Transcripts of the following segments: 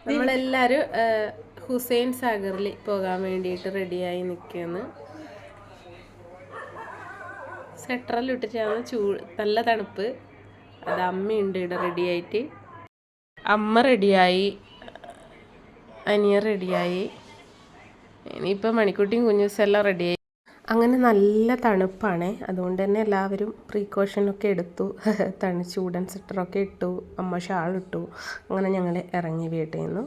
നമ്മളെല്ലാവരും ഹുസൈൻ സാഗറിൽ പോകാൻ വേണ്ടിയിട്ട് റെഡിയായി നിൽക്കുന്നു. സ്വെറ്ററെല്ലാം ഇട്ടിട്ടാണ്, നല്ല തണുപ്പ്. അത് അമ്മയുണ്ട് ഇവിടെ റെഡിയായിട്ട്. അമ്മ റെഡിയായി, അനിയൻ റെഡിയായി, ഇനിയിപ്പോൾ മണിക്കുട്ടിയും കുഞ്ഞൂസെല്ലാം റെഡിയായി. അങ്ങനെ നല്ല തണുപ്പാണ്, അതുകൊണ്ട് തന്നെ എല്ലാവരും പ്രീക്കോഷനൊക്കെ എടുത്തു. ചൂടൻ സ്വെറ്ററൊക്കെ ഇട്ടു, അമ്മ ഷാളിട്ടു. അങ്ങനെ ഞങ്ങൾ ഇറങ്ങി വീട്ടിൽ നിന്നു.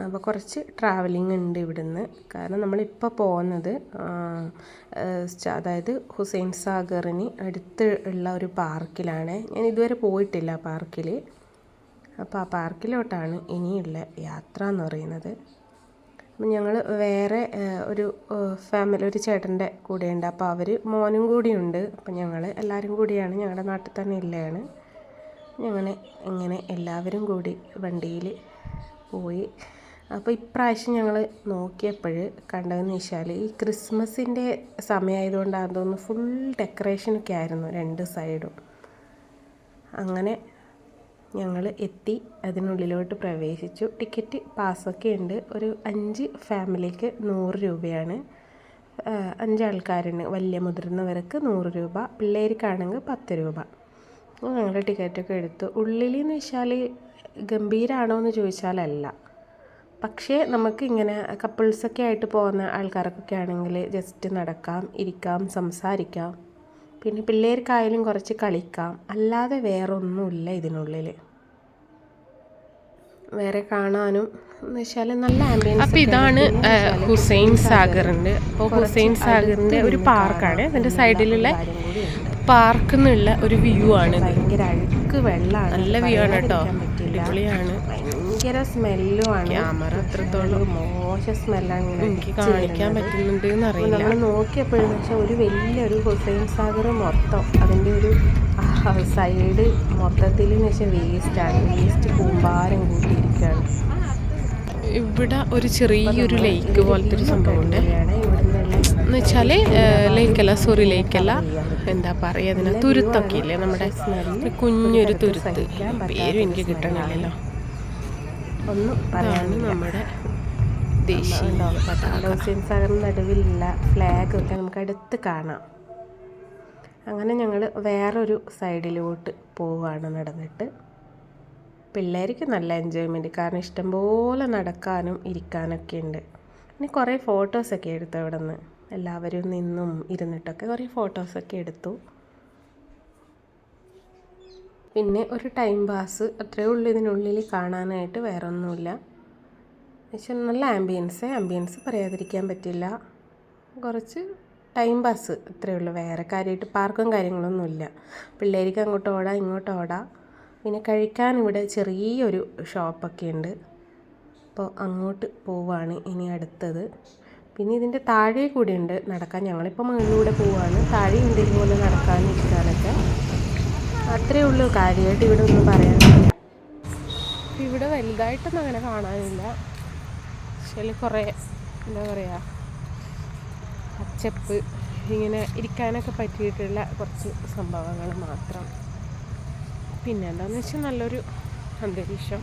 അപ്പോൾ കുറച്ച് ട്രാവലിംഗ് ഉണ്ട് ഇവിടുന്ന്. കാരണം നമ്മളിപ്പോൾ പോകുന്നത് അതായത് ഹുസൈൻ സാഗറിന് അടുത്ത് ഉള്ള ഒരു പാർക്കിലാണ്. ഞാൻ ഇതുവരെ പോയിട്ടില്ല പാർക്കിൽ. അപ്പോൾ ആ പാർക്കിലോട്ടാണ് ഇനിയുള്ള യാത്ര എന്ന് പറയുന്നത്. അപ്പം ഞങ്ങൾ വേറെ ഒരു ഫാമിലി, ഒരു ചേട്ടൻ്റെ കൂടെയുണ്ട്. അപ്പോൾ അവർ മോനും കൂടിയുണ്ട്. അപ്പം ഞങ്ങൾ എല്ലാവരും കൂടിയാണ്, ഞങ്ങളുടെ നാട്ടിൽ തന്നെ ഇല്ലയാണ്. ഇങ്ങനെ എല്ലാവരും കൂടി വണ്ടിയിൽ പോയി. അപ്പോൾ ഇപ്രാവശ്യം ഞങ്ങൾ നോക്കിയപ്പോൾ കണ്ടതെന്ന് വെച്ചാൽ ഈ ക്രിസ്മസിൻ്റെ സമയമായതുകൊണ്ടാണെന്ന് തോന്നുന്നു ഫുൾ ഡെക്കറേഷനൊക്കെ ആയിരുന്നു രണ്ട് സൈഡും. അങ്ങനെ ഞങ്ങൾ എത്തി, അതിനുള്ളിലോട്ട് പ്രവേശിച്ചു. ടിക്കറ്റ് പാസ്സൊക്കെ ഉണ്ട്. ഒരു 5 ഫാമിലിക്ക് 100 രൂപയാണ്. 5 ആൾക്കാരുണ്ട്. വലിയ മുതിർന്നവർക്ക് 100 രൂപ, പിള്ളേർക്കാണെങ്കിൽ 10 രൂപ. ഞങ്ങൾ ടിക്കറ്റൊക്കെ എടുത്തു. ഉള്ളിലെന്ന് വെച്ചാൽ ഗംഭീരമാണോ എന്ന് ചോദിച്ചാലല്ല. പക്ഷേ നമുക്ക് ഇങ്ങനെ കപ്പിൾസൊക്കെ ആയിട്ട് പോകുന്ന ആൾക്കാർക്കൊക്കെ ആണെങ്കിൽ ജസ്റ്റ് നടക്കാം, ഇരിക്കാം, സംസാരിക്കാം. പിന്നെ പിള്ളേർക്കായാലും കുറച്ച് കളിക്കാം. അല്ലാതെ വേറെ ഒന്നുമില്ല ഇതിനുള്ളിൽ. വേറെ കാണാനും എന്ന് വെച്ചാൽ നല്ല ആംബിയൻസ്. അപ്പോൾ ഇതാണ് ഹുസൈൻ സാഗറിൻ്റെ. അപ്പോൾ ഹുസൈൻ സാഗറിൻ്റെ ഒരു പാർക്കാണ്. അതിൻ്റെ സൈഡിലുള്ള പാർക്കിൽ നിന്നുള്ള ഒരു വ്യൂ ആണ്. ഭയങ്കര അഴുക്ക് വെള്ളമാണ്, നല്ല വ്യൂ ആണ് കേട്ടോ, അടിപൊളിയാണ്. ഭയങ്കര സ്മെല്ലുമാണ്. ക്യാമറ അത്രത്തോളം മോശം സ്മെല്ലാണ് എനിക്ക് കാണിക്കാൻ പറ്റുന്നുണ്ട് എന്നറിയില്ല. നമ്മൾ നോക്കിയപ്പോഴെന്ന് വെച്ചാൽ ഒരു വലിയൊരു ഹുസൈൻ സാഗർ മൊത്തം അതിൻ്റെ ഒരു സൈഡ് മൊത്തത്തിൽ എന്ന് വെച്ചാൽ വേസ്റ്റാണ്. വേസ്റ്റ് കൂമ്പാരം കൂട്ടിയിരിക്കുകയാണ്. ഇവിടെ ഒരു ചെറിയൊരു ലേക്ക് പോലത്തെ ഒരു സംഭവമുണ്ട്. എന്ന് വെച്ചാൽ ലേക്കല്ല, എന്താ പറയുക, അതിന് തുരുത്തൊക്കെ ഇല്ലേ, നമ്മുടെ കുഞ്ഞൊരു തുരുത്ത്, പേരും എനിക്ക് കിട്ടണില്ലല്ലോ. ഒന്നും പറയാനും നമ്മുടെ ദേശീയ പതാക, ഹുസൈൻ സാഗറിന് നടുവിലുള്ള ഫ്ലാഗ് ഒക്കെ നമുക്ക് അടുത്ത് കാണാം. അങ്ങനെ ഞങ്ങൾ വേറൊരു സൈഡിലോട്ട് പോവുകയാണ് നടന്നിട്ട്. പിള്ളേർക്ക് നല്ല എൻജോയ്മെൻറ്റ്, കാരണം ഇഷ്ടംപോലെ നടക്കാനും ഇരിക്കാനൊക്കെ ഉണ്ട്. പിന്നെ കുറേ ഫോട്ടോസൊക്കെ എടുത്തു അവിടെ നിന്ന്. എല്ലാവരും നിന്നും ഇരുന്നിട്ടൊക്കെ കുറേ ഫോട്ടോസൊക്കെ എടുത്തു. പിന്നെ ഒരു ടൈം പാസ് അത്രയേ ഉള്ളൂ ഇതിനുള്ളിൽ കാണാനായിട്ട്, വേറെ ഒന്നുമില്ല. പക്ഷെ നല്ല ആംബിയൻസ് പറയാതിരിക്കാൻ പറ്റില്ല. കുറച്ച് ടൈം പാസ് അത്രയേ ഉള്ളൂ, വേറെ കാര്യമായിട്ട് പാർക്കും കാര്യങ്ങളൊന്നുമില്ല. പിള്ളേർക്ക് അങ്ങോട്ട് ഓടാം ഇങ്ങോട്ട് ഓടാം. പിന്നെ കഴിക്കാൻ ഇവിടെ ചെറിയൊരു ഷോപ്പൊക്കെ ഉണ്ട്. അപ്പോൾ അങ്ങോട്ട് പോവാണ് ഇനി അടുത്തത്. പിന്നെ ഇതിൻ്റെ താഴെ കൂടി ഉണ്ട് നടക്കാൻ. ഞങ്ങളിപ്പോൾ മുകളിലൂടെ പോവുകയാണ്. താഴെ ഉണ്ട് ഇതുപോലെ നടക്കാനും ഇരിക്കാനൊക്കെ. അത്രയേ ഉള്ളൂ, കാര്യമായിട്ട് ഇവിടെ ഒന്നും പറയാനില്ല. ഇവിടെ വലുതായിട്ടൊന്നും അങ്ങനെ കാണാനില്ല. പക്ഷേ കുറേ എന്താ പറയുക, പച്ചപ്പ്, ഇങ്ങനെ ഇരിക്കാനൊക്കെ പറ്റിയിട്ടുള്ള കുറച്ച് സംഭവങ്ങൾ മാത്രം. പിന്നെ എന്താണെന്ന് വെച്ചാൽ നല്ലൊരു അന്തരീക്ഷം,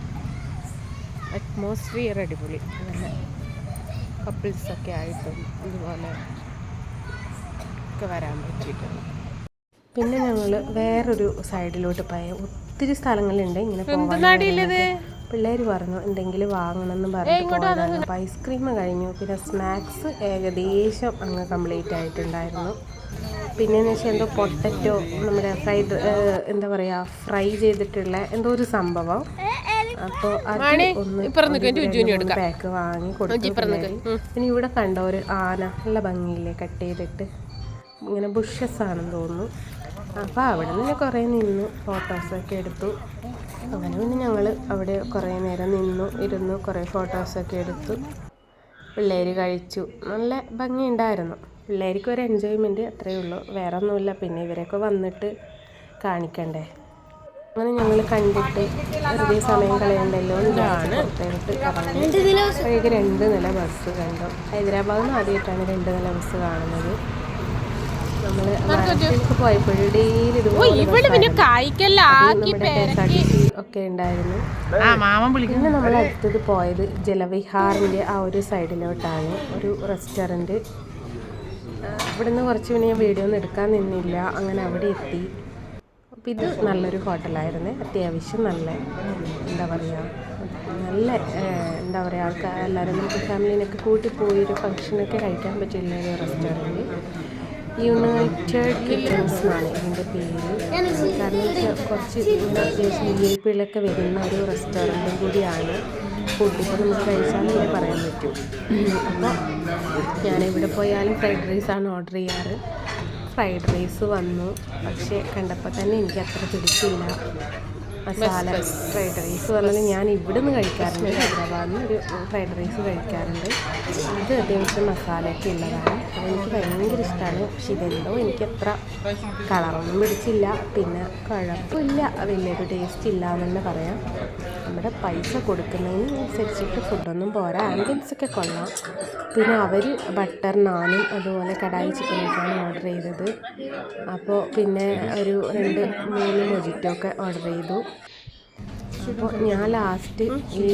അറ്റ്മോസ്ഫിയർ അടിപൊളി. അങ്ങനെ കപ്പിൾസൊക്കെ ആയിട്ടും ഇതുപോലെ ഒക്കെ വരാൻ പറ്റിയിട്ടുണ്ട്. പിന്നെ ഞങ്ങൾ വേറൊരു സൈഡിലോട്ട് പോയ ഒത്തിരി സ്ഥലങ്ങളുണ്ട് ഇങ്ങനെ പോകാൻ. പിള്ളേർ പറഞ്ഞു എന്തെങ്കിലും വാങ്ങണമെന്ന് പറഞ്ഞു. അപ്പോൾ ഐസ്ക്രീം കഴിഞ്ഞു. പിന്നെ സ്നാക്സ് ഏകദേശം അങ്ങ് കംപ്ലീറ്റ് ആയിട്ടുണ്ടായിരുന്നു. പിന്നെയെന്ന് വെച്ചാൽ എന്തോ പൊട്ടറ്റോ, നമ്മുടെ എന്താ പറയുക, ഫ്രൈ ചെയ്തിട്ടുള്ള എന്തോ ഒരു സംഭവം. അപ്പോൾ അത് ഒന്ന് പാക്ക് വാങ്ങി കൊടുത്തു. പിന്നെ ഇവിടെ കണ്ട ഒരു ആന, നല്ല ഭംഗിയില്ലേ, കട്ട് ചെയ്തിട്ട് ഇങ്ങനെ ബുഷസ് ആണെന്ന് തോന്നുന്നു. അപ്പോൾ അവിടെ നിന്ന് കുറേ നിന്നു ഫോട്ടോസൊക്കെ എടുത്തു. അങ്ങനെ പിന്നെ ഞങ്ങൾ അവിടെ കുറേ നേരം ഇരുന്നു കുറേ ഫോട്ടോസൊക്കെ എടുത്തു. പിള്ളേർ കഴിച്ചു. നല്ല ഭംഗിയുണ്ടായിരുന്നു. പിള്ളേർക്ക് ഒരു എൻജോയ്മെൻറ്റ് അത്രയേ ഉള്ളൂ, വേറെ ഒന്നുമില്ല. പിന്നെ ഇവരൊക്കെ വന്നിട്ട് കാണിക്കണ്ടേ. അങ്ങനെ ഞങ്ങൾ കണ്ടിട്ട് വെറുതെ സമയം കളയണ്ടല്ലോ ഇതാണ് വഴിക്ക് 2 നില ബസ് കണ്ടു. ഹൈദരാബാദിൽ നിന്ന് ആദ്യമായിട്ടാണ് 2 നില ബസ് കാണുന്നത്. നമ്മൾ നാട്ടിലേക്ക് പോയപ്പോഴും ഡെയിലി ഒക്കെ ഉണ്ടായിരുന്നു. പിന്നെ നമ്മൾ അടുത്തത് പോയത് ജലവിഹാറിൻ്റെ ആ ഒരു സൈഡിലോട്ടാണ്, ഒരു റെസ്റ്റോറൻറ്റ്. ഇവിടുന്ന് കുറച്ച് പിന്നെ ഞാൻ വീഡിയോ ഒന്നും എടുക്കാൻ നിന്നില്ല, അങ്ങനെ അവിടെ എത്തി. അപ്പോൾ ഇത് നല്ലൊരു ഹോട്ടലായിരുന്നു, അത്യാവശ്യം നല്ല എന്താ പറയുക എന്താ പറയുക ആൾക്കാർ എല്ലാവരും നമുക്ക് ഫാമിലിനൊക്കെ കൂട്ടിപ്പോയി ഒരു ഫംഗ്ഷനൊക്കെ കഴിക്കാൻ പറ്റില്ല ഒരു റെസ്റ്റോറൻറ്റ്. യുണൈറ്റഡ് കിച്ചൺസ് എന്നാണ് ഇതിൻ്റെ പേര്. കാരണം കുറച്ച് അത്യാവശ്യം VIP വരുന്ന ഒരു റെസ്റ്റോറൻറ്റും കൂടിയാണ്. ഫുഡ് ഇപ്പോൾ നമുക്ക് കഴിച്ചാലേ പറയാൻ പറ്റും. അപ്പോൾ ഞാനിവിടെ പോയാലും ഫ്രൈഡ് റൈസാണ് ഓർഡർ ചെയ്യാറ്. ഫ്രൈഡ് റൈസ് വന്നു, പക്ഷേ കണ്ടപ്പോൾ തന്നെ എനിക്ക് അത്ര പിടിച്ചില്ല. മസാല ഫ്രൈഡ് റൈസ് വന്നത് ഞാൻ ഇവിടെ നിന്ന് കഴിക്കാറുണ്ട്, ഹൈദരാബാദിൽ നിന്ന് ഒരു ഫ്രൈഡ് റൈസ് കഴിക്കാറുണ്ട്. അത് അത്യാവശ്യം മസാലയൊക്കെ ഉള്ളതാണ്, അതെനിക്ക് ഭയങ്കര ഇഷ്ടമാണ്. പക്ഷെ ഇതെന്തോ എനിക്കത്ര കളറൊന്നും പിടിച്ചില്ല, പിന്നെ കുഴപ്പമില്ല, വലിയൊരു ടേസ്റ്റ് ഇല്ല എന്ന് തന്നെ പറയാം. നമ്മുടെ പൈസ കൊടുക്കുന്നതിനനുസരിച്ചിട്ട് ഫുഡൊന്നും പോരാ. ആംബിയൻസൊക്കെ കൊള്ളാം. പിന്നെ അവർ ബട്ടർ നാനും അതുപോലെ കടായി ചിക്കനൊക്കെയാണ് ഓർഡർ ചെയ്തത്. അപ്പോൾ പിന്നെ ഒരു 2-3 മൊജിറ്റോ ഒക്കെ ഓർഡർ ചെയ്തു. അപ്പോൾ ഞാൻ ലാസ്റ്റ് ഈ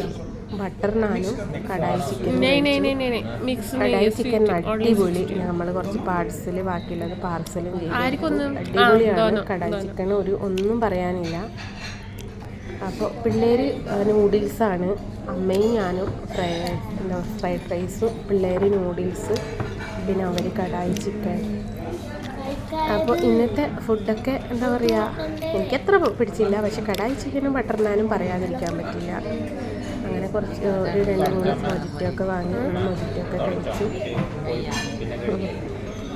ബട്ടർ നാനും കടായി ചിക്കൻ അടിപൊളി. നമ്മൾ കുറച്ച് പാഴ്സൽ ബാക്കിയുള്ളത് പാർസലും ചെയ്തു. അടിപൊളിയാണ് കടായി ചിക്കൻ, ഒന്നും പറയാനില്ല. അപ്പോൾ പിള്ളേർ നൂഡിൽസാണ്, അമ്മയും ഞാനും ഫ്രൈഡ് റൈസും, പിള്ളേർ നൂഡിൽസ്, പിന്നെ അവർ കടായി ചിക്കൻ. അപ്പോൾ ഇന്നത്തെ ഫുഡൊക്കെ എന്താ പറയുക എനിക്കത്ര പിടിച്ചില്ല, പക്ഷെ കടായി ചിക്കനും ബട്ടർ നാനും പറയാതിരിക്കാൻ പറ്റില്ല. അങ്ങനെ കുറച്ച് ഒരു 2-3 മൊജിറ്റോ ഒക്കെ വാങ്ങി മൊജിറ്റോ ഒക്കെ കഴിച്ചു.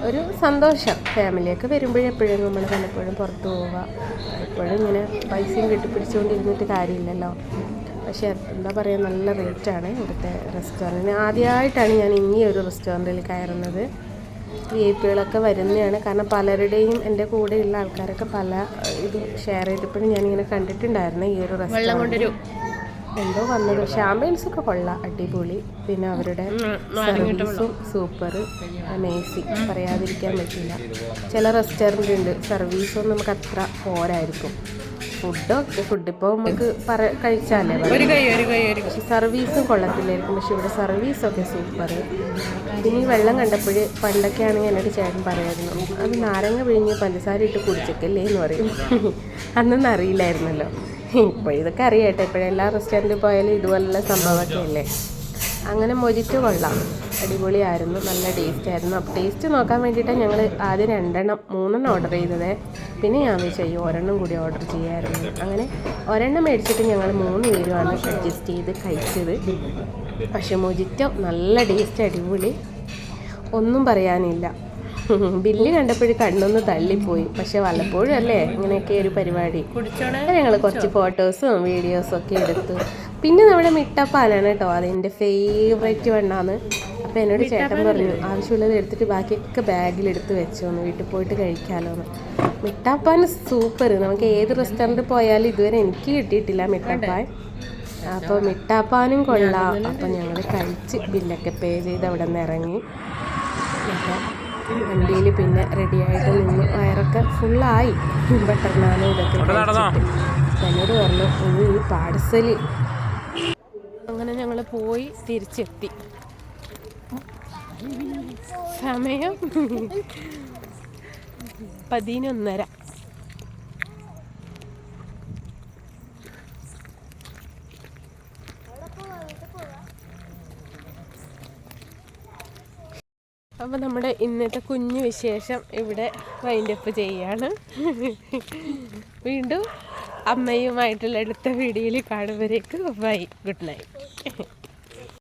ഒരു സന്തോഷം. ഫാമിലിയൊക്കെ വരുമ്പോഴെപ്പോഴും നമ്മൾ പലപ്പോഴും പുറത്ത് പോവുക, എപ്പോഴും ഇങ്ങനെ പൈസയും കെട്ടിപ്പിടിച്ചുകൊണ്ടിരുന്നിട്ട് കാര്യമില്ലല്ലോ. പക്ഷേ എന്താ പറയുക നല്ല റേറ്റാണ് ഇവിടുത്തെ റെസ്റ്റോറൻറ്റിന്. ആദ്യമായിട്ടാണ് ഞാൻ ഈ ഒരു റെസ്റ്റോറൻറ്റിൽ കയറുന്നത്. VIP വരുന്നതാണ്, കാരണം പലരുടെയും എൻ്റെ കൂടെയുള്ള ആൾക്കാരൊക്കെ പല ഇത് ഷെയർ ചെയ്തപ്പോഴും ഞാനിങ്ങനെ കണ്ടിട്ടുണ്ടായിരുന്നു ഈ ഒരു റെസ്റ്റോറൻറ്റ്. എന്തോ വന്നത്, പക്ഷേ ആംബിയൻസൊക്കെ കൊള്ളാം, അടിപൊളി. പിന്നെ അവരുടെ സർവീസും സൂപ്പർ, അമേസിങ്, പറയാതിരിക്കാൻ പറ്റില്ല. ചില റെസ്റ്റോറൻറ്റ് ഉണ്ട് സർവീസൊന്നും നമുക്ക് അത്ര പോരായിരിക്കും. ഫുഡിപ്പോൾ നമുക്ക് കഴിച്ചാലേ പക്ഷെ സർവീസും കൊള്ളത്തില്ലായിരിക്കും. പക്ഷെ ഇവിടെ സർവീസൊക്കെ സൂപ്പർ. പിന്നെ ഈ വെള്ളം കണ്ടപ്പോൾ പണ്ടൊക്കെ ആണെങ്കിൽ എന്നോട് ചേട്ടൻ പറയായിരുന്നു, അത് നാരങ്ങ പിഴിഞ്ഞ് പഞ്ചസാര ഇട്ട് കുടിച്ചേക്കല്ലേ എന്ന് പറയും. അന്നൊന്നും അറിയില്ലായിരുന്നല്ലോ. ഇപ്പോഴിതൊക്കെ അറിയട്ടെ, ഇപ്പോഴെല്ലാ റെസ്റ്റോറൻറ്റിൽ പോയാലും ഇതുപോലുള്ള സംഭവമൊക്കെ അല്ലേ. അങ്ങനെ മൊജിറ്റോ കൊള്ളാം, അടിപൊളിയായിരുന്നു, നല്ല ടേസ്റ്റായിരുന്നു. അപ്പോൾ ടേസ്റ്റ് നോക്കാൻ വേണ്ടിയിട്ടാണ് ഞങ്ങൾ ആദ്യം 3 ഓർഡർ ചെയ്തത്. പിന്നെ ഞാൻ വിചാരിച്ചു ഒരെണ്ണം കൂടി ഓർഡർ ചെയ്യാമായിരുന്നു. അങ്ങനെ ഒരെണ്ണം മേടിച്ചിട്ട് ഞങ്ങൾ 3 പേരുമാണ് അഡ്ജസ്റ്റ് ചെയ്ത് കഴിച്ചത്. പക്ഷെ മൊജിറ്റോ നല്ല ടേസ്റ്റ്, അടിപൊളി, ഒന്നും പറയാനില്ല. ബില്ല് കണ്ടപ്പോഴും കണ്ണൊന്ന് തള്ളിപ്പോയി. പക്ഷെ വല്ലപ്പോഴും അല്ലേ ഇങ്ങനെയൊക്കെ ഒരു പരിപാടി. ഞങ്ങൾ കുറച്ച് ഫോട്ടോസും വീഡിയോസും ഒക്കെ എടുത്തു. പിന്നെ നമ്മുടെ മിട്ടപ്പാലാണ് കേട്ടോ, അതെൻ്റെ ഫേവറേറ്റ് വണ്ണാണ്. അപ്പോൾ എന്നോട് ചേട്ടൻ പറഞ്ഞു ആവശ്യമുള്ളത് എടുത്തിട്ട് ബാക്കിയൊക്കെ ബാഗിലെടുത്ത് വെച്ചോന്ന്, വീട്ടിൽ പോയിട്ട് കഴിക്കാമല്ലോ. മിട്ടാപ്പാൻ സൂപ്പർ. നമുക്ക് ഏത് റെസ്റ്റോറൻറ്റിൽ പോയാലും ഇതുവരെ എനിക്ക് കിട്ടിയിട്ടില്ല മിട്ടാപ്പാൻ. അപ്പോൾ മിട്ടാപ്പാനും കൊള്ളാം. അപ്പോൾ ഞങ്ങൾ കഴിച്ച് ബില്ലൊക്കെ പേ ചെയ്ത് അവിടെ നിന്ന് ഇറങ്ങി. അപ്പോൾ വണ്ടിയിൽ പിന്നെ റെഡിയായിട്ട് നിന്ന് വയറൊക്കെ ഫുള്ളായി. ബട്ടർ നാനും ഇതൊക്കെ കഴിച്ചിട്ട് എന്നോട് പറഞ്ഞു ഇനി ഈ പാഴ്സൽ. അങ്ങനെ ഞങ്ങൾ പോയി തിരിച്ചെത്തി. സമയം 11:30. അപ്പോൾ നമ്മുടെ ഇന്നത്തെ കുഞ്ഞു വിശേഷം ഇവിടെ വൈൻഡപ്പ് ചെയ്യാണ്. വീണ്ടും അമ്മയുമായിട്ടുള്ള അടുത്ത വീഡിയോയിൽ കാണുമ്പോഴേക്ക് ബൈ, ഗുഡ് നൈറ്റ്.